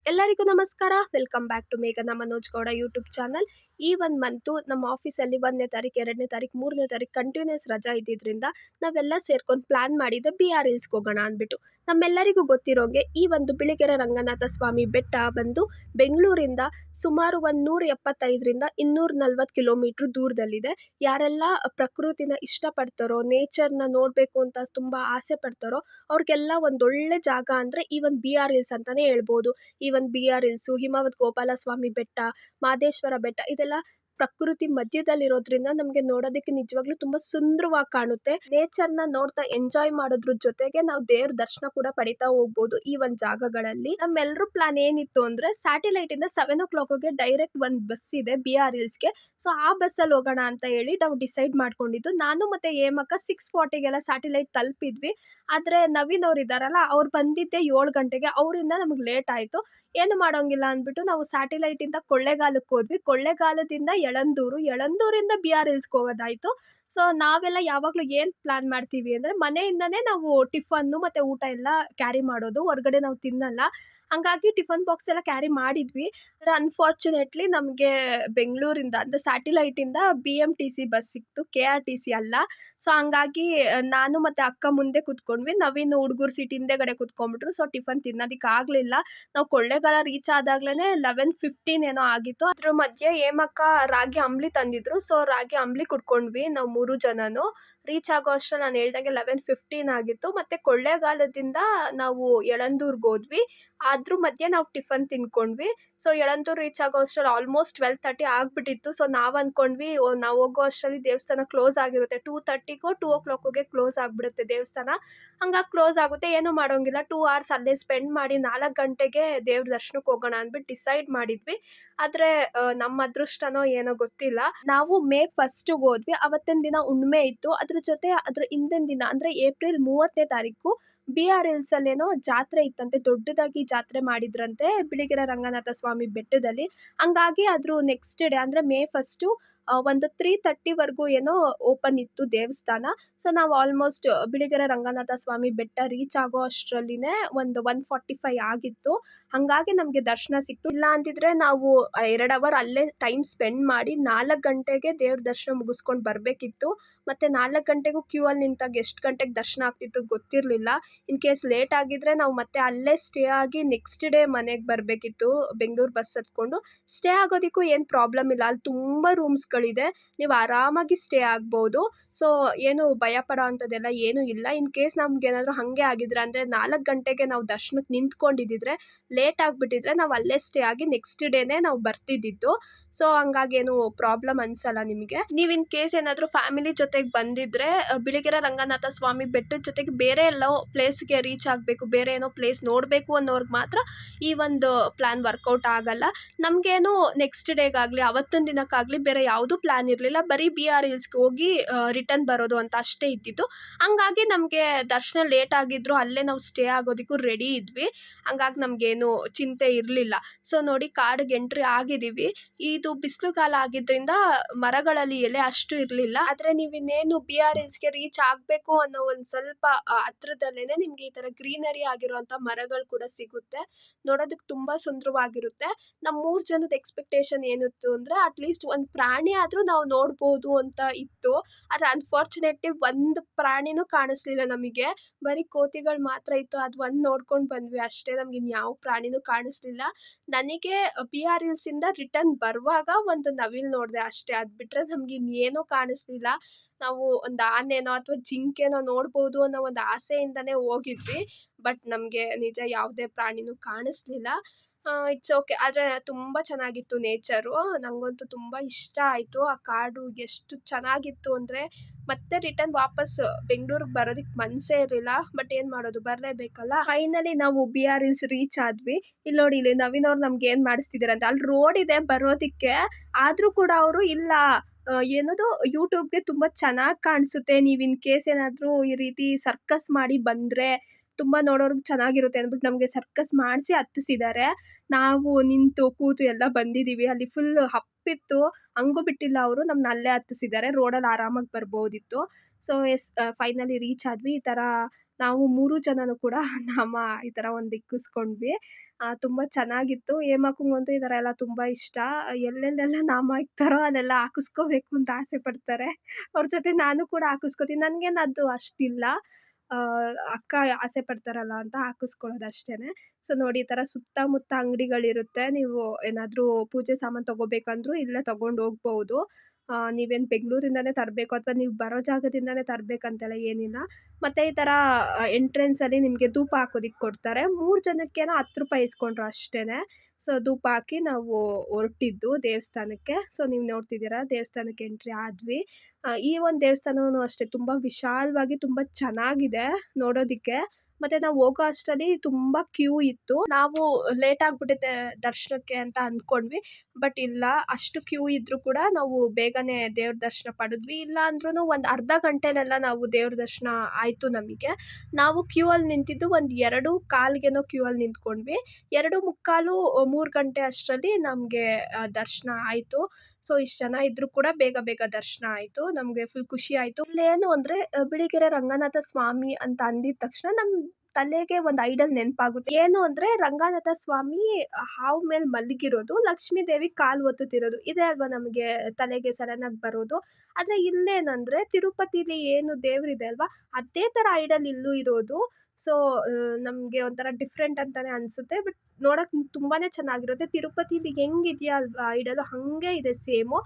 ಎಲ್ಲರಿಗೂ ನಮಸ್ಕಾರ. Welcome back to ಮೇಘನಾ ಮನೋಜ್ ಗೌಡ ಯೂಟ್ಯೂಬ್ ಚಾನಲ್. ಈ ಒಂದು ಮಂತು ನಮ್ಮ ಆಫೀಸಲ್ಲಿ 1ನೇ ತಾರೀಕು, 2ನೇ ತಾರೀಕು, 3ನೇ ತಾರೀಕು ಕಂಟಿನ್ಯೂಸ್ ರಜಾ ಇದ್ದಿದ್ದರಿಂದ ನಾವೆಲ್ಲ ಸೇರ್ಕೊಂಡು ಪ್ಲಾನ್ ಮಾಡಿದ್ದೆ BR ಹಿಲ್ಸ್ಗೆ ಹೋಗೋಣ ಅಂದ್ಬಿಟ್ಟು. ನಮ್ಮೆಲ್ಲರಿಗೂ ಗೊತ್ತಿರೋಂಗೆ ಈ ಒಂದು ಬಿಳಿಗೆರೆ ರಂಗನಾಥ ಸ್ವಾಮಿ ಬೆಟ್ಟ ಬಂದು ಬೆಂಗಳೂರಿಂದ ಸುಮಾರು 175ರಿಂದ 240 ಕಿಲೋಮೀಟ್ರ್ ದೂರದಲ್ಲಿದೆ. ಯಾರೆಲ್ಲ ಪ್ರಕೃತಿನ ಇಷ್ಟಪಡ್ತಾರೋ, ನೇಚರ್ನ ನೋಡಬೇಕು ಅಂತ ತುಂಬ ಆಸೆ ಪಡ್ತಾರೋ ಅವ್ರಿಗೆಲ್ಲ ಒಂದೊಳ್ಳೆ ಜಾಗ ಅಂದರೆ ಈ ಒಂದು BR ಹಿಲ್ಸ್ ಅಂತಲೇ ಹೇಳ್ಬೋದು. ಈ ಒಂದು BR ಹಿಲ್ಸು, ಹಿಮವದ್ ಗೋಪಾಲಸ್ವಾಮಿ ಬೆಟ್ಟ, ಮಾದೇಶ್ವರ ಬೆಟ್ಟ ಇದೆಲ್ಲ ಪ್ರಕೃತಿ ಮಧ್ಯದಲ್ಲಿರೋದ್ರಿಂದ ನಮಗೆ ನೋಡೋದಕ್ಕೆ ನಿಜವಾಗ್ಲೂ ತುಂಬಾ ಸುಂದರವಾಗಿ ಕಾಣುತ್ತೆ. ನೇಚರ್ನ ನೋಡ್ತಾ ಎಂಜಾಯ್ ಮಾಡೋದ್ರ ಜೊತೆಗೆ ನಾವು ದೇವ್ರ ದರ್ಶನ ಕೂಡ ಪಡಿತಾ ಹೋಗ್ಬೋದು ಈ ಒಂದು ಜಾಗಗಳಲ್ಲಿ. ನಮ್ಮೆಲ್ಲರೂ ಪ್ಲಾನ್ ಏನಿತ್ತು ಅಂದ್ರೆ ಸ್ಯಾಟಲೈಟ್ ಇಂದ 7 o'clock ಡೈರೆಕ್ಟ್ ಒಂದು ಬಸ್ ಇದೆ BR ಹಿಲ್ಸ್ಗೆ. ಸೊ ಆ ಬಸ್ಸಲ್ಲಿ ಹೋಗೋಣ ಅಂತ ಹೇಳಿ ನಾವು ಡಿಸೈಡ್ ಮಾಡ್ಕೊಂಡಿದ್ದು. ನಾನು ಮತ್ತೆ ಹೇಮಕ್ಕ 6:40ಗೆಲ್ಲ ಸ್ಯಾಟಲೈಟ್ ತಲುಪಿದ್ವಿ. ಆದ್ರೆ ನವೀನ್ ಅವ್ರು ಇದಾರಲ್ಲ, ಅವ್ರು ಬಂದಿದ್ದೆ 7 ಗಂಟೆಗೆ. ಅವರಿಂದ ನಮಗೆ ಲೇಟ್ ಆಯ್ತು. ಏನು ಮಾಡೋಂಗಿಲ್ಲ ಅಂದ್ಬಿಟ್ಟು ನಾವು ಸ್ಯಾಟಲೈಟ್ ಇಂದ ಕೊಳ್ಳೇಗಾಲಕ್ಕೆ ಹೋದ್ವಿ. ಕೊಳ್ಳೇಗಾಲದಿಂದ ಯಳಂದೂರು, ಯಳಂದೂರಿಂದ BR ಹಿಲ್ಸ್ಗೆ ಹೋಗೋದಾಯ್ತು. ಸೊ ನಾವೆಲ್ಲ ಯಾವಾಗಲೂ ಏನು ಪ್ಲಾನ್ ಮಾಡ್ತೀವಿ ಅಂದರೆ ಮನೆಯಿಂದನೇ ನಾವು ಟಿಫನ್ನು ಮತ್ತು ಊಟ ಎಲ್ಲ ಕ್ಯಾರಿ ಮಾಡೋದು, ಹೊರಗಡೆ ನಾವು ತಿನ್ನಲ್ಲ. ಹಂಗಾಗಿ ಟಿಫನ್ ಬಾಕ್ಸ್ ಎಲ್ಲ ಕ್ಯಾರಿ ಮಾಡಿದ್ವಿ. ಆದರೆ ಅನ್ಫಾರ್ಚುನೇಟ್ಲಿ ನಮಗೆ ಬೆಂಗಳೂರಿಂದ ಅಂದರೆ ಸ್ಯಾಟಲೈಟಿಂದ BMTC ಬಸ್ ಸಿಕ್ತು, KRTC ಅಲ್ಲ. ಸೊ ಹಂಗಾಗಿ ನಾನು ಮತ್ತು ಅಕ್ಕ ಮುಂದೆ ಕೂತ್ಕೊಂಡ್ವಿ, ನವೀನ್ ಹುಡುಗರು ಸೀಟ್ ಹಿಂದೆಗಡೆ ಕೂತ್ಕೊಂಡ್ಬಿಟ್ರು. ಸೊ ಟಿಫನ್ ತಿನ್ನೋದಕ್ಕೆ ಆಗಲಿಲ್ಲ. ನಾವು ಕೊಳ್ಳೇಗಾಲ ರೀಚ್ ಆದಾಗ್ಲೇ 11:15 ಏನೋ ಆಗಿತ್ತು. ಅದ್ರ ಮಧ್ಯೆ ಹೇಮಕ್ಕ ರಾಗಿ ಅಂಬ್ಲಿ ತಂದಿದ್ರು. ಸೊ ರಾಗಿ ಅಂಬ್ಲಿ ಕುಡ್ಕೊಂಡ್ವಿ ನಾವು 3 ಜನನು. ರೀಚ್ ಆಗೋ ಅಷ್ಟರಲ್ಲಿ ನಾನು ಹೇಳ್ದಂಗೆ 11:15 ಆಗಿತ್ತು. ಮತ್ತೆ ಕೊಳ್ಳೇಗಾಲದಿಂದ ನಾವು ಯಳಂದೂರ್ಗೆ ಹೋದ್ವಿ. ಅದ್ರ ಮಧ್ಯೆ ನಾವು ಟಿಫನ್ ತಿನ್ಕೊಂಡ್ವಿ. ಸೊ ಯಳಂದೂರು ರೀಚ್ ಆಗೋ ಅಷ್ಟರಲ್ಲಿ ಆಲ್ಮೋಸ್ಟ್ 12:30 ಆಗ್ಬಿಟ್ಟಿತ್ತು. ಸೊ ನಾವು ಅಂದ್ಕೊಂಡ್ವಿ ನಾವು ಹೋಗೋ ಅಷ್ಟರಲ್ಲಿ ದೇವಸ್ಥಾನ ಕ್ಲೋಸ್ ಆಗಿರುತ್ತೆ, 2:30ಗೋ 2 o'clockಗೆ ಕ್ಲೋಸ್ ಆಗಿಬಿಡುತ್ತೆ ದೇವಸ್ಥಾನ. ಹಂಗಾಗಿ ಕ್ಲೋಸ್ ಆಗುತ್ತೆ, ಏನೂ ಮಾಡೋಂಗಿಲ್ಲ. 2 hours ಅಲ್ಲೇ ಸ್ಪೆಂಡ್ ಮಾಡಿ 4 ಗಂಟೆಗೆ ದೇವ್ರ ದರ್ಶನಕ್ಕೆ ಹೋಗೋಣ ಅಂದ್ಬಿಟ್ಟು ಡಿಸೈಡ್ ಮಾಡಿದ್ವಿ. ಆದರೆ ನಮ್ಮ ಅದೃಷ್ಟನೋ ಏನೋ ಗೊತ್ತಿಲ್ಲ, ನಾವು ಮೇ 1ಗೆ ಹೋದ್ವಿ. ಅವತ್ತಿನ ದಿನ ಹುಣ್ಣಿಮೆ ಇತ್ತು. ಅದ್ರ ಜೊತೆ ಅದ್ರ ಹಿಂದಿನ ದಿನ ಅಂದರೆ ಏಪ್ರಿಲ್ 30ನೇ ತಾರೀಕು BR ಹಿಲ್ಸಲ್ಲೇನೋ ಜಾತ್ರೆ ಇತ್ತಂತೆ, ದೊಡ್ಡದಾಗಿ ಜಾತ್ರೆ ಮಾಡಿದ್ರಂತೆ ಬಿಳಿಗೆರೆ ರಂಗನಾಥ ಸ್ವಾಮಿ ಬೆಟ್ಟದಲ್ಲಿ. ಹಂಗಾಗಿ ಅದ್ರ ನೆಕ್ಸ್ಟ್ ಡೇ ಅಂದರೆ ಮೇ 1 ಒಂದು 3:30ವರೆಗೂ ಏನೋ ಓಪನ್ ಇತ್ತು ದೇವಸ್ಥಾನ. ಸೊ ನಾವು ಆಲ್ಮೋಸ್ಟ್ ಬಿಳಿಗೆರೆ ರಂಗನಾಥ ಸ್ವಾಮಿ ಬೆಟ್ಟ ರೀಚ್ ಆಗೋ ಅಷ್ಟರಲ್ಲಿನೇ ಒಂದು 1:45 ಆಗಿತ್ತು. ಹಾಗಾಗಿ ನಮಗೆ ದರ್ಶನ ಸಿಕ್ತು. ಇಲ್ಲ ಅಂತಿದ್ರೆ ನಾವು 2 ಅವರ್ ಅಲ್ಲೇ ಟೈಮ್ ಸ್ಪೆಂಡ್ ಮಾಡಿ 4 ಗಂಟೆಗೆ ದೇವ್ರ ದರ್ಶನ ಮುಗಿಸ್ಕೊಂಡು ಬರಬೇಕಿತ್ತು. ಮತ್ತು 4 ಗಂಟೆಗೂ ಕ್ಯೂ ಅಲ್ಲಿ ನಿಂತಾಗ ಎಷ್ಟು ಗಂಟೆಗೆ ದರ್ಶನ ಆಗ್ತಿತ್ತು ಗೊತ್ತಿರಲಿಲ್ಲ. ಇನ್ ಕೇಸ್ ಲೇಟ್ ಆಗಿದ್ರೆ ನಾವು ಮತ್ತೆ ಅಲ್ಲೇ ಸ್ಟೇ ಆಗಿ ನೆಕ್ಸ್ಟ್ ಡೇ ಮನೆಗೆ ಬರಬೇಕಿತ್ತು ಬೆಂಗಳೂರು ಬಸ್ ಹತ್ಕೊಂಡು. ಸ್ಟೇ ಆಗೋದಕ್ಕೂ ಏನು ಪ್ರಾಬ್ಲಮ್ ಇಲ್ಲ, ಅಲ್ಲಿ ತುಂಬ ರೂಮ್ಸ್ಗಳಿದೆ, ನೀವು ಆರಾಮಾಗಿ ಸ್ಟೇ ಆಗ್ಬೋದು. ಸೊ ಏನು ಭಯ ಪಡೋ ಅಂಥದ್ದೆಲ್ಲ ಏನೂ ಇಲ್ಲ. ಇನ್ ಕೇಸ್ ನಮ್ಗೇನಾದರೂ ಹಾಗೆ ಆಗಿದ್ರೆ ಅಂದರೆ 4 ಗಂಟೆಗೆ ನಾವು ದರ್ಶನಕ್ಕೆ ನಿಂತ್ಕೊಂಡಿದ್ದಿದ್ರೆ, ಲೇಟ್ ಆಗಿಬಿಟ್ಟಿದ್ರೆ ನಾವು ಅಲ್ಲೇ ಸ್ಟೇ ಆಗಿ ನೆಕ್ಸ್ಟ್ ಡೇನೇ ನಾವು ಬರ್ತಿದ್ದಿದ್ದು. ಸೊ ಹಂಗಾಗಿ ಏನು ಪ್ರಾಬ್ಲಮ್ ಅನಿಸಲ್ಲ ನಿಮಗೆ. ನೀವು ಇನ್ ಕೇಸ್ ಏನಾದರೂ ಫ್ಯಾಮಿಲಿ ಜೊತೆಗೆ ಬಂದಿದ್ದರೆ ಬಿಳಿಗೆರೆ ರಂಗನಾಥ ಸ್ವಾಮಿ ಬೆಟ್ಟದ ಜೊತೆಗೆ ಬೇರೆ ಎಲ್ಲೋ ಪ್ಲೇಸ್ಗೆ ರೀಚ್ ಆಗಬೇಕು, ಬೇರೆ ಏನೋ ಪ್ಲೇಸ್ ನೋಡಬೇಕು ಅನ್ನೋರ್ಗೆ ಮಾತ್ರ ಈ ಒಂದು ಪ್ಲ್ಯಾನ್ ವರ್ಕೌಟ್ ಆಗಲ್ಲ. ನಮಗೇನು ನೆಕ್ಸ್ಟ್ ಡೇಗಾಗಲಿ ಅವತ್ತಿನ ದಿನಕ್ಕಾಗಲಿ ಬೇರೆ ಯಾವುದೂ ಪ್ಲ್ಯಾನ್ ಇರಲಿಲ್ಲ. ಬರೀ BR ಹಿಲ್ಸ್ಗೆ ಹೋಗಿ ರಿಟರ್ನ್ ಬರೋದು ಅಂತ ಅಷ್ಟೇ ಇದ್ದಿದ್ದು. ಹಂಗಾಗಿ ನಮಗೆ ದರ್ಶನ ಲೇಟ್ ಆಗಿದ್ರು ಅಲ್ಲೇ ನಾವು ಸ್ಟೇ ಆಗೋದಕ್ಕೂ ರೆಡಿ ಇದ್ವಿ. ಹಂಗಾಗಿ ನಮಗೇನು ಚಿಂತೆ ಇರಲಿಲ್ಲ. ಸೊ ನೋಡಿ, ಕಾಡಿಗೆ ಎಂಟ್ರಿ ಆಗಿದ್ದೀವಿ. ಇದು ಬಿಸಿಲುಗಾಲ ಆಗಿದ್ದರಿಂದ ಮರಗಳಲ್ಲಿ ಎಲೆ ಅಷ್ಟು ಇರಲಿಲ್ಲ. ಆದರೆ ನೀವು ಇನ್ನೇನು BR ಹಿಲ್ಸ್ಗೆ ರೀಚ್ ಆಗಬೇಕು ಅನ್ನೋ ಒಂದು ಸ್ವಲ್ಪ ಹತ್ರದಲ್ಲೇ ನಿಮಗೆ ಈ ಥರ ಗ್ರೀನರಿ ಆಗಿರುವಂಥ ಮರಗಳು ಕೂಡ ಸಿಗುತ್ತೆ. ನೋಡೋದಕ್ಕೆ ತುಂಬ ಸುಂದರವಾಗಿರುತ್ತೆ. ನಮ್ಮ 3 ಜನದ ಎಕ್ಸ್ಪೆಕ್ಟೇಷನ್ ಏನಿತ್ತು ಅಂದರೆ ಅಟ್ಲೀಸ್ಟ್ ಒಂದು ಪ್ರಾಣಿ ಆದರೂ ನಾವು ನೋಡ್ಬೋದು ಅಂತ ಇತ್ತು. ಆದರೆ ಅನ್ಫಾರ್ಚುನೇಟ್ಲಿ ಒಂದು ಪ್ರಾಣಿನೂ ಕಾಣಿಸ್ಲಿಲ್ಲ ನಮಗೆ. ಬರೀ ಕೋತಿಗಳು ಮಾತ್ರ ಇತ್ತು. ಅದು ಒಂದು ನೋಡ್ಕೊಂಡು ಬಂದ್ವಿ ಅಷ್ಟೇ, ನಮ್ಗೆ ಇನ್ಯಾವ ಪ್ರಾಣಿನೂ ಕಾಣಿಸ್ಲಿಲ್ಲ. ನನಗೆ BR ಹಿಲ್ಸಿಂದ ರಿಟರ್ನ್ ಬರುವಾಗ ಒಂದು ನವಿಲು ನೋಡಿದೆ ಅಷ್ಟೇ, ಅದು ಬಿಟ್ಟರೆ ನಮ್ಗೆ ಇನ್ನೇನೂ ಕಾಣಿಸ್ಲಿಲ್ಲ. ನಾವು ಒಂದು ಆನೆನೋ ಅಥವಾ ಜಿಂಕೆನೋ ನೋಡ್ಬೋದು ಅನ್ನೋ ಒಂದು ಆಸೆಯಿಂದನೇ ಹೋಗಿದ್ವಿ. ಬಟ್ ನಮಗೆ ನಿಜ ಯಾವುದೇ ಪ್ರಾಣಿನೂ ಕಾಣಿಸ್ಲಿಲ್ಲ. It's okay. ಆದರೆ ತುಂಬ ಚೆನ್ನಾಗಿತ್ತು ನೇಚರು. ನನಗಂತೂ ತುಂಬ ಇಷ್ಟ ಆಯಿತು. ಆ ಕಾಡು ಎಷ್ಟು ಚೆನ್ನಾಗಿತ್ತು ಅಂದರೆ ಮತ್ತೆ ರಿಟರ್ನ್ ವಾಪಸ್ ಬೆಂಗಳೂರಿಗೆ ಬರೋದಕ್ಕೆ ಮನಸ್ಸೇ ಇರಲಿಲ್ಲ. ಬಟ್ ಏನು ಮಾಡೋದು, ಬರಲೇಬೇಕಲ್ಲ. ಫೈನಲಿ ನಾವು BR ಹಿಲ್ಸ್ ರೀಚ್ ಆದ್ವಿ. ಇಲ್ಲಿ ನೋಡಿ, ಇಲ್ಲಿ ನವೀನ್ ಅವ್ರು ನಮ್ಗೆ ಏನು ಮಾಡಿಸ್ತಿದ್ದಾರೆ ಅಂತ. ಅಲ್ಲಿ ರೋಡ್ ಇದೆ ಬರೋದಕ್ಕೆ, ಆದರೂ ಕೂಡ ಅವರು ಇಲ್ಲ ಏನದು ಯೂಟ್ಯೂಬ್ಗೆ ತುಂಬ ಚೆನ್ನಾಗಿ ಕಾಣಿಸುತ್ತೆ, ನೀವು ಇನ್ ಕೇಸ್ ಏನಾದರೂ ಈ ರೀತಿ ಸರ್ಕಸ್ ಮಾಡಿ ಬಂದರೆ ತುಂಬ ನೋಡೋರ್ಗೆ ಚೆನ್ನಾಗಿರುತ್ತೆ ಅಂದ್ಬಿಟ್ಟು ನಮಗೆ ಸರ್ಕಸ್ ಮಾಡಿಸಿ ಹತ್ತಿಸಿದ್ದಾರೆ. ನಾವು ನಿಂತು ಕೂತು ಎಲ್ಲ ಬಂದಿದ್ದೀವಿ. ಅಲ್ಲಿ ಫುಲ್ ಹಪ್ಪಿತ್ತು, ಹಂಗೂ ಬಿಟ್ಟಿಲ್ಲ ಅವರು, ನಮ್ಮನ್ನ ಅಲ್ಲೇ ಹತ್ತಿಸಿದ್ದಾರೆ. ರೋಡಲ್ಲಿ ಆರಾಮಾಗಿ ಬರ್ಬೋದಿತ್ತು. ಸೊ ಫೈನಲಿ ರೀಚ್ ಆದ್ವಿ. ಈ ಥರ ನಾವು 3 ಜನನು ಕೂಡ ನಾಮ ಈ ಥರ ಒಂದು ಇಕ್ಕಿಸ್ಕೊಂಡ್ವಿ. ತುಂಬ ಚೆನ್ನಾಗಿತ್ತು. ಹೇಮಕ್ಕಂಗಂತೂ ಈ ಥರ ಎಲ್ಲ ತುಂಬ ಇಷ್ಟ. ಎಲ್ಲೆಲ್ಲೆಲ್ಲ ನಾಮ ಇಕ್ತಾರೋ ಅಲ್ಲೆಲ್ಲ ಹಾಕಿಸ್ಕೋಬೇಕು ಅಂತ ಆಸೆ ಪಡ್ತಾರೆ. ಅವ್ರ ಜೊತೆ ನಾನು ಕೂಡ ಹಾಕಿಸ್ಕೋತೀನಿ. ನನ್ಗೇನು ಅದು ಅಷ್ಟಿಲ್ಲ. ಅಕ್ಕ ಆಸೆ ಪಡ್ತಾರಲ್ಲ ಅಂತ ಹಾಕಿಸ್ಕೊಳ್ಳೋದು ಅಷ್ಟೇನೆ. ಸೊ ನೋಡಿ ಈ ಥರ ಸುತ್ತಮುತ್ತ ಅಂಗಡಿಗಳಿರುತ್ತೆ. ನೀವು ಏನಾದ್ರೂ ಪೂಜೆ ಸಾಮಾನು ತಗೋಬೇಕಂದ್ರೂ ಇಲ್ಲೇ ತಗೊಂಡು ಹೋಗ್ಬಹುದು. ನೀವೇನು ಬೆಂಗಳೂರಿಂದಾನೇ ತರಬೇಕು ಅಥವಾ ನೀವು ಬರೋ ಜಾಗದಿಂದಾನೇ ತರಬೇಕಂತೆಲ್ಲ ಏನಿಲ್ಲ. ಮತ್ತೆ ಈ ಥರ ಎಂಟ್ರೆನ್ಸಲ್ಲಿ ನಿಮಗೆ ಧೂಪ ಹಾಕೋದಿಕ್ಕೆ ಕೊಡ್ತಾರೆ. 3 ಜನಕ್ಕೇನೋ ₹10 ಇಸ್ಕೊಂಡ್ರು ಅಷ್ಟೇನೆ. ಸೊ ಧೂಪ ಹಾಕಿ ನಾವು ಹೊರಟಿದ್ದು ದೇವಸ್ಥಾನಕ್ಕೆ. ಸೊ ನೀವು ನೋಡ್ತಿದ್ದೀರಾ ದೇವಸ್ಥಾನಕ್ಕೆ ಎಂಟ್ರಿ ಆದ್ವಿ. ಈ ಒಂದು ದೇವಸ್ಥಾನವೂ ಅಷ್ಟೇ ತುಂಬ ವಿಶಾಲವಾಗಿ ತುಂಬ ಚೆನ್ನಾಗಿದೆ ನೋಡೋದಿಕ್ಕೆ. ಮತ್ತೆ ನಾವು ಹೋಗೋ ಅಷ್ಟರಲ್ಲಿ ತುಂಬ ಕ್ಯೂ ಇತ್ತು. ನಾವು ಲೇಟ್ ಆಗ್ಬಿಟ್ಟಿದೆ ದರ್ಶನಕ್ಕೆ ಅಂತ ಅಂದ್ಕೊಂಡ್ವಿ. ಬಟ್ ಇಲ್ಲ, ಅಷ್ಟು ಕ್ಯೂ ಇದ್ರೂ ಕೂಡ ನಾವು ಬೇಗನೆ ದೇವ್ರ ದರ್ಶನ ಪಡೆದ್ವಿ. ಇಲ್ಲ ಅಂದ್ರೂ ಒಂದು ಅರ್ಧ ಗಂಟೆಲೆಲ್ಲ ನಾವು ದೇವ್ರ ದರ್ಶನ ಆಯಿತು ನಮಗೆ. ನಾವು ಕ್ಯೂ ಅಲ್ಲಿ ನಿಂತಿದ್ದು ಒಂದು 2:15 ಕ್ಯೂ ಅಲ್ಲಿ ನಿಂತ್ಕೊಂಡ್ವಿ. 2:45 3 ಗಂಟೆ ಅಷ್ಟರಲ್ಲಿ ನಮಗೆ ದರ್ಶನ ಆಯಿತು. ಸೊ ಇಷ್ಟು ಜನ ಇದ್ರೂ ಕೂಡ ಬೇಗ ಬೇಗ ದರ್ಶನ ಆಯಿತು. ನಮಗೆ ಫುಲ್ ಖುಷಿ ಆಯಿತು. ಇಲ್ಲೇನು ಅಂದರೆ ಬಿಳಿಗೆರೆ ರಂಗನಾಥ ಸ್ವಾಮಿ ಅಂತ ಅಂದಿದ ತಕ್ಷಣ ನಮ್ಮ ತಲೆಗೆ ಒಂದು ಐಡಲ್ ನೆನಪಾಗುತ್ತೆ. ಏನು ಅಂದರೆ ರಂಗನಾಥ ಸ್ವಾಮಿ ಹಾವು ಮೇಲೆ ಮಲಗಿರೋದು, ಲಕ್ಷ್ಮೀ ದೇವಿ ಕಾಲು ಒತ್ತುತ್ತಿರೋದು, ಇದೇ ಅಲ್ವಾ ನಮಗೆ ತಲೆಗೆ ಸಡನ್ನಾಗಿ ಬರೋದು. ಆದರೆ ಇಲ್ಲೇನಂದರೆ ತಿರುಪತಿಲಿ ಏನು ದೇವರಿದೆ ಅಲ್ವಾ, ಅದೇ ಥರ ಐಡಲ್ ಇಲ್ಲೂ ಇರೋದು. ಸೊ ನಮಗೆ ಒಂಥರ ಡಿಫ್ರೆಂಟ್ ಅಂತಲೇ ಅನಿಸುತ್ತೆ. ಬಟ್ ನೋಡೋಕೆ ತುಂಬಾ ಚೆನ್ನಾಗಿರುತ್ತೆ. ತಿರುಪತಿಲಿ ಹೆಂಗಿದೆಯಾ ಅಲ್ವಾ ಐಡಲು, ಹಾಗೆ ಇದೆ ಸೇಮು.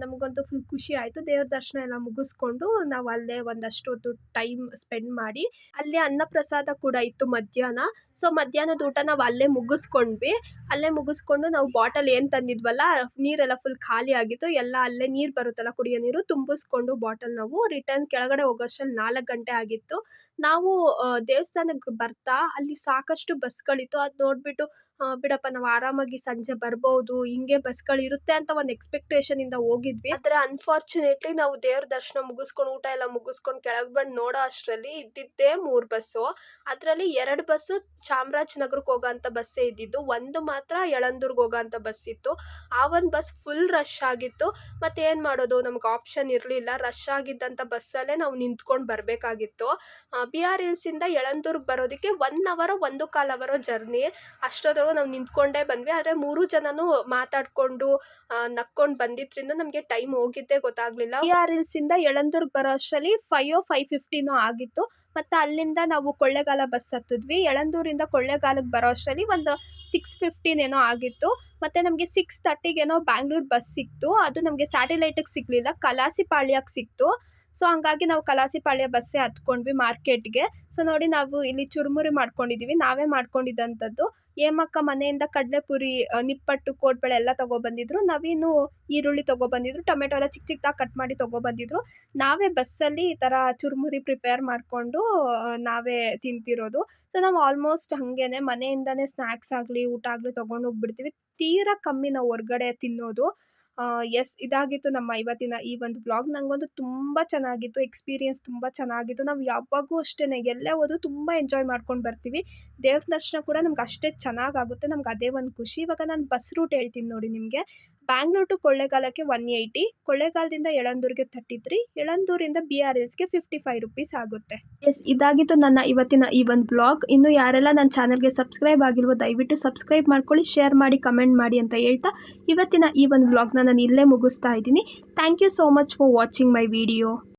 ನಮಗಂತೂ ಫುಲ್ ಖುಷಿ ಆಯಿತು. ದೇವ್ರ ದರ್ಶನ ಎಲ್ಲ ಮುಗಿಸ್ಕೊಂಡು ನಾವು ಅಲ್ಲೇ ಒಂದಷ್ಟು ಹೊತ್ತು ಟೈಮ್ ಸ್ಪೆಂಡ್ ಮಾಡಿ, ಅಲ್ಲೇ ಅನ್ನಪ್ರಸಾದ ಕೂಡ ಇತ್ತು ಮಧ್ಯಾಹ್ನ. ಸೊ ಮಧ್ಯಾಹ್ನದ ಊಟ ನಾವು ಅಲ್ಲೇ ಮುಗಿಸ್ಕೊಂಡ್ವಿ. ಅಲ್ಲೇ ಮುಗಿಸ್ಕೊಂಡು ನಾವು ಬಾಟಲ್ ಏನು ತಂದಿದ್ವಲ್ಲ, ನೀರೆಲ್ಲ ಫುಲ್ ಖಾಲಿ ಆಗಿತ್ತು. ಎಲ್ಲ ಅಲ್ಲೇ ನೀರು ಬರುತ್ತಲ್ಲ ಕುಡಿಯೋ ನೀರು, ತುಂಬಿಸ್ಕೊಂಡು ಬಾಟಲ್ ನಾವು ರಿಟರ್ನ್ ಕೆಳಗಡೆ ಹೋಗೋಷ್ಟರಲ್ಲಿ 4 ಗಂಟೆ ಆಗಿತ್ತು. ನಾವು ದೇವಸ್ಥಾನಕ್ಕೆ ಬರ್ತಾ ಅಲ್ಲಿ ಸಾಕಷ್ಟು ಬಸ್ಗಳಿತ್ತು. ಅದು ನೋಡಿಬಿಟ್ಟು ಬಿಡಪ್ಪ ನಾವು ಆರಾಮಾಗಿ ಸಂಜೆ ಬರ್ಬೋದು, ಹಿಂಗೆ ಬಸ್ಗಳಿರುತ್ತೆ ಅಂತ ಒಂದು ಎಕ್ಸ್ಪೆಕ್ಟೇಷನಿಂದ ಹೋಗಿದ್ವಿ. ಆದರೆ ಅನ್ಫಾರ್ಚುನೇಟ್ಲಿ ನಾವು ದೇವ್ರ ದರ್ಶನ ಮುಗಿಸ್ಕೊಂಡು ಊಟ ಎಲ್ಲ ಮುಗಿಸ್ಕೊಂಡು ಕೆಳಗೆ ಬಂದು ನೋಡೋ ಅಷ್ಟರಲ್ಲಿ ಇದ್ದಿದ್ದೇ 3 ಬಸ್ಸು. ಅದರಲ್ಲಿ 2 ಬಸ್ಸು ಚಾಮರಾಜನಗರಕ್ಕೆ ಹೋಗೋಂಥ ಬಸ್ಸೇ ಇದ್ದಿದ್ದು, ಒಂದು ಮಾತ್ರ ಯಳಂದೂರ್ಗೆ ಹೋಗೋಂಥ ಬಸ್ ಇತ್ತು. ಆ ಒಂದು ಬಸ್ ಫುಲ್ ರಶ್ ಆಗಿತ್ತು. ಮತ್ತು ಏನು ಮಾಡೋದು, ನಮ್ಗೆ ಆಪ್ಷನ್ ಇರಲಿಲ್ಲ. ರಶ್ ಆಗಿದ್ದಂಥ ಬಸ್ಸಲ್ಲೇ ನಾವು ನಿಂತ್ಕೊಂಡು ಬರಬೇಕಾಗಿತ್ತು. BR ಹಿಲ್ಸಿಂದ ಯಳಂದೂರ್ಗೆ ಬರೋದಕ್ಕೆ 1 ಅವರ್ 1.25 ಅವರ್ ಜರ್ನಿ. ಅಷ್ಟೊತ್ತರೆಗೂ ನಾವು ನಿಂತ್ಕೊಂಡೇ ಬಂದ್ವಿ. ಆದರೆ 3 ಜನನು ಮಾತಾಡಿಕೊಂಡು ನಕ್ಕೊಂಡು ಬಂದಿದ್ದರಿಂದ ನಮಗೆ ಟೈಮ್ ಹೋಗಿದ್ದೇ ಗೊತ್ತಾಗಲಿಲ್ಲ. BR ಹಿಲ್ಸಿಂದ ಯಳಂದೂರ್ಗೆ ಬರೋ ಅಷ್ಟರಲ್ಲಿ 5:15 ಆಗಿತ್ತು. ಮತ್ತು ಅಲ್ಲಿಂದ ನಾವು ಕೊಳ್ಳೇಗಾಲ ಬಸ್ ಹತ್ತಿದ್ವಿ. ಯಳಂದೂರಿಂದ ಕೊಳ್ಳೇಗಾಲಕ್ಕೆ ಬರೋ ಅಷ್ಟರಲ್ಲಿ ಒಂದು 6:15 ಆಗಿತ್ತು. ಮತ್ತು ನಮಗೆ 6:30 ಬ್ಯಾಂಗ್ಳೂರು ಬಸ್ ಸಿಕ್ತು. ಅದು ನಮಗೆ ಸ್ಯಾಟಲೈಟಿಗೆ ಸಿಗಲಿಲ್ಲ, ಕಲಾಸಿಪಾಳ್ಯಕ್ಕೆ ಸಿಕ್ತು. ಸೊ ಹಂಗಾಗಿ ನಾವು ಕಲಾಸಿಪಾಳ್ಯ ಬಸ್ಸೇ ಹತ್ಕೊಂಡ್ವಿ ಮಾರ್ಕೆಟ್ಗೆ. ಸೊ ನೋಡಿ ನಾವು ಇಲ್ಲಿ ಚುರುಮುರಿ ಮಾಡ್ಕೊಂಡಿದ್ದೀವಿ, ನಾವೇ ಮಾಡ್ಕೊಂಡಿದ್ದಂಥದ್ದು. ಹೇಮಕ್ಕ ಮನೆಯಿಂದ ಕಡಲೆಪುರಿ, ನಿಪ್ಪಟ್ಟು, ಕೋಡ್ಬಳೆ ಎಲ್ಲ ತೊಗೊಬಂದಿದ್ರು. ನವೀನು ಈರುಳ್ಳಿ ತೊಗೊಬಂದಿದ್ರು, ಟೊಮೆಟೊ ಎಲ್ಲ ಚಿಕ್ಕ ಚಿಕ್ಕದಾಗಿ ಕಟ್ ಮಾಡಿ ತೊಗೊಬಂದಿದ್ರು. ನಾವೇ ಬಸ್ಸಲ್ಲಿ ಈ ಥರ ಚುರುಮುರಿ ಪ್ರಿಪೇರ್ ಮಾಡಿಕೊಂಡು ನಾವೇ ತಿಂತಿರೋದು. ಸೊ ನಾವು ಆಲ್ಮೋಸ್ಟ್ ಹಾಗೇನೆ ಮನೆಯಿಂದನೇ ಸ್ನ್ಯಾಕ್ಸ್ ಆಗಲಿ ಊಟ ಆಗಲಿ ತೊಗೊಂಡು ಹೋಗ್ಬಿಡ್ತೀವಿ. ತೀರಾ ಕಮ್ಮಿ ನಾವು ಹೊರ್ಗಡೆ ತಿನ್ನೋದು. ಎಸ್, ಇದಾಗಿತ್ತು ನಮ್ಮ ಇವತ್ತಿನ ಈ ಒಂದು ವ್ಲಾಗ್. ನನಗಂತೂ ತುಂಬ ಚೆನ್ನಾಗಿತ್ತು, ಎಕ್ಸ್ಪೀರಿಯೆನ್ಸ್ ತುಂಬ ಚೆನ್ನಾಗಿತ್ತು. ನಾವು ಯಾವಾಗೂ ಅಷ್ಟೇ ಎಲ್ಲೇ ಹೋದರೂ ತುಂಬ ಎಂಜಾಯ್ ಮಾಡ್ಕೊಂಡು ಬರ್ತೀವಿ. ದೇವ್ರ ದರ್ಶನ ಕೂಡ ನಮ್ಗೆ ಅಷ್ಟೇ ಚೆನ್ನಾಗಾಗುತ್ತೆ. ನಮ್ಗೆ ಅದೇ ಒಂದು ಖುಷಿ. ಇವಾಗ ನಾನು ಬಸ್ ರೂಟ್ ಹೇಳ್ತೀನಿ ನೋಡಿ ನಿಮಗೆ. ಬ್ಯಾಂಗ್ಳೂರ್ ಟು ಕೊಳ್ಳೇಗಾಲಕ್ಕೆ 180, ಕೊಳ್ಳೇಗಾಲದಿಂದ ಯಳಂದೂರಿಗೆ 33, ಯಳಂದೂರಿಂದ BR ಹಿಲ್ಸ್ಗೆ ₹55 ಆಗುತ್ತೆ. ಎಸ್, ಇದಾಗಿತ್ತು ನನ್ನ ಇವತ್ತಿನ ಈ ಒಂದು ಬ್ಲಾಗ್. ಇನ್ನು ಯಾರೆಲ್ಲ ನನ್ನ ಚಾನಲ್ಗೆ ಸಬ್ಸ್ಕ್ರೈಬ್ ಆಗಿಲ್ವೋ ದಯವಿಟ್ಟು ಸಬ್ಸ್ಕ್ರೈಬ್ ಮಾಡ್ಕೊಳ್ಳಿ, ಶೇರ್ ಮಾಡಿ, ಕಮೆಂಟ್ ಮಾಡಿ ಅಂತ ಹೇಳ್ತಾ ಇವತ್ತಿನ ಈ ಒಂದು ಬ್ಲಾಗ್ನ ನಾನು ಇಲ್ಲೇ ಮುಗಿಸ್ತಾ ಇದ್ದೀನಿ. Thank you so much for watching my video.